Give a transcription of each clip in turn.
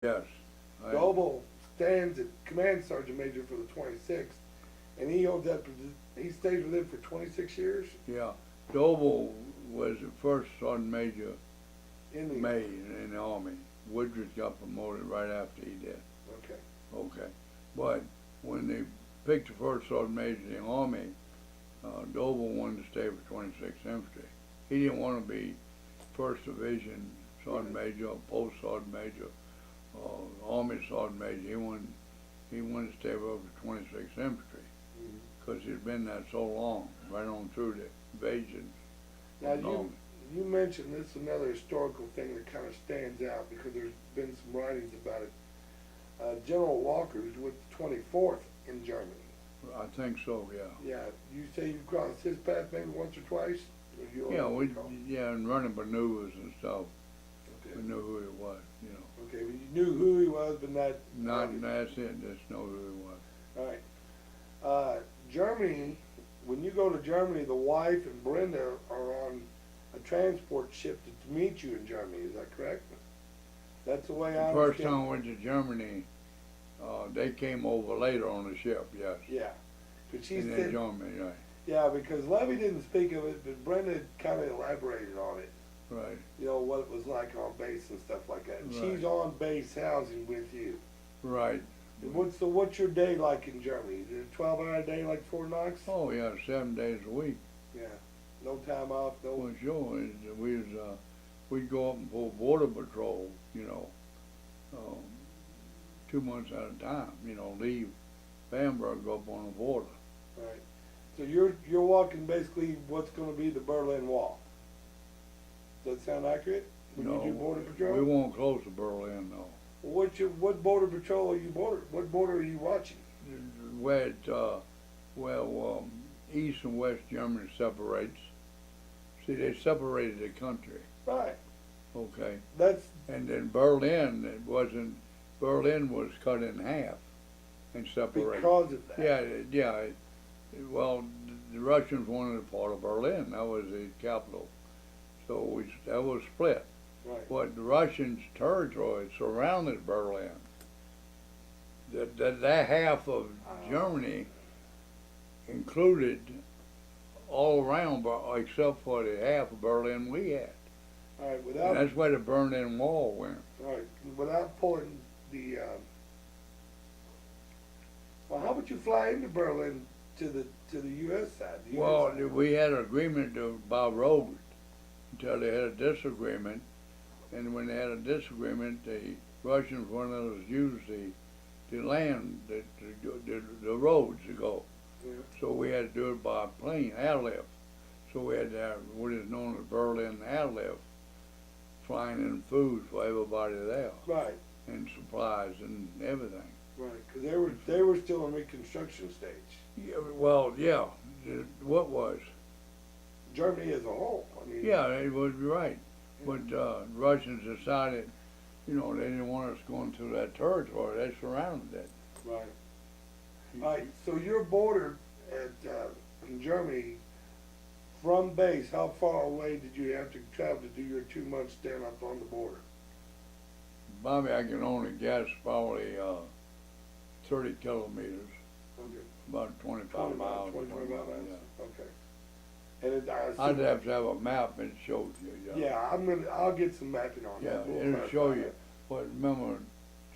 Yes. Dobol stands at Command Sergeant Major for the 26th, and he holds that. He stays with him for 26 years. Yeah. Dobol was the first sergeant major In the made in the Army. Woodridge got promoted right after he did. Okay. Okay. But when they picked the first sergeant major in the Army, Dobol wanted to stay for 26th Infantry. He didn't want to be First Division sergeant major or post sergeant major or Army sergeant major. He wanted to stay over 26th Infantry because he'd been there so long, right on through the invasions. Now you mentioned this is another historical thing that kind of stands out because there's been some writings about it. General Walker was with the 24th in Germany. I think so, yeah. Yeah, you say you crossed his path maybe once or twice? Or Yeah, and running maneuvers and stuff. Okay. We knew who he was, you know. Okay, but you knew who he was, but not... That's it, just know who he was. All right. Germany, when you go to Germany, the wife and Brenda are on a transport ship to meet you in Germany, is that correct? That's the way I understand. First time I went to Germany, they came over later on the ship, yes. Yeah. But she And said... they joined me, right. Yeah, because Levy didn't speak of it, but Brenda kind of elaborated on it. Right. You know, what it was like on base and stuff like that. And Right. she's on base housing with you. Right. And what's your day like in Germany? Is it a 12-hour day like Fort Knox? Oh, yeah, 7 days a week. Yeah. No time off, no... Well, sure. We'd go up and pull border patrol, you know, 2 months at a time, you know, leave Bamberg, go up on the border. Right. So you're walking basically what's going to be the Berlin Wall. Does that sound accurate? When you do border patrol? We won't close to Berlin, though. What border patrol are you What border are you watching? Where East and West Germany separates. See, they separated the country. Right. Okay. And then Berlin, Berlin was cut in half and separated. Because of that. Yeah. Well, the Russians wanted a part of Berlin. That was the capital. So that was split. Right. But the Russians' territory surrounded Berlin. That half of Germany included all around, except for the half of Berlin we had. All right. And that's where the Berlin Wall went. All right. Without pulling the... well, how would you fly into Berlin to the U.S. side? Well, we had an agreement by road until they had a disagreement. And when they had a disagreement, the Russians wanted us to use the land, the roads to go. Yeah. So we had to do it by plane, airlift. So we had to have what is known as Berlin airlift, flying in food for everybody there. Right. And supplies and everything. Right, because they were still in reconstruction stage. Yeah, well, yeah. What was? Germany as a whole. I mean. Yeah, it was right. But Russians decided, you know, they didn't want us going through that territory. They surrounded it. Right. All right. So your border in Germany, from base, how far away did you have to travel to do your 2 months stand up on the border? Bobby, I can only guess probably 30 kilometers. Okay. About 25 miles. 25 miles. Yeah. Okay. And I'd have to have a map and show you. Yeah, I'll get some mapping on that. Yeah, it'll show you. But remember,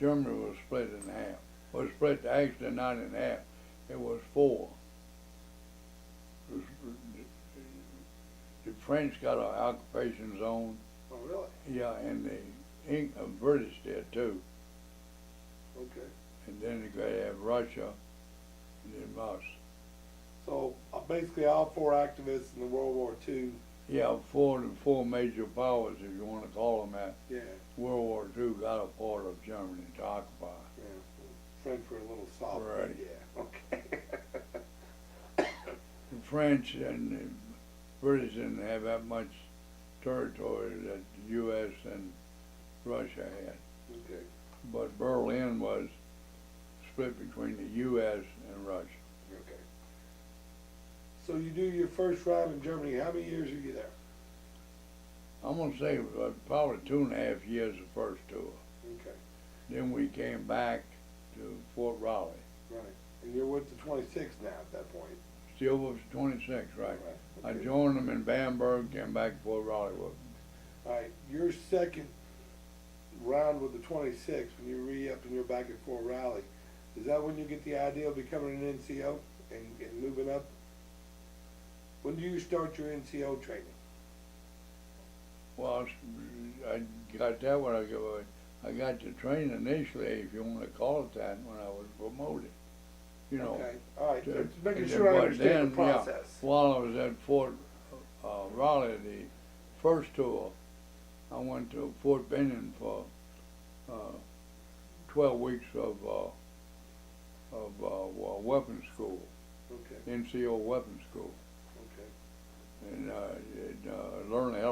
Germany was split in half. It was split actually not in half. It was 4. The French got an occupation zone. Oh, really? Yeah, and the British did too. Okay. And then they have Russia, and then us. So basically, all 4 activists in the World War II. Yeah, four major powers, if you want to call them that. Yeah. World War II got a part of Germany to occupy. Yeah. French were a little soft. Right. Yeah. Okay. The French and the British didn't have that much territory that the U.S. and Russia had. Okay. But Berlin was split between the U.S. and Russia. Okay. So you do your first round in Germany. How many years are you there? I'm going to say probably 2.5 years the first tour. Okay. Then we came back to Fort Raleigh. Right. And you're with the 26th now at that point. Still was 26, right? Right, I okay. joined them in Bamberg, came back to Fort Raleigh with them. All right, your second round with the 26th, when you re-up and you're back at Fort Raleigh, is that when you get the idea of becoming an NCO and moving up? When do you start your NCO training? Well, I got that when I got the training initially, if you want to call it that, when I was promoted. You know. Okay, all right, to- just making and sure I but understand the then, yeah, process. while I was at Fort Raleigh, the first tour, I went to Fort Benning for 12 weeks of weapons school, Okay, NCO weapons school, okay. and learned a hell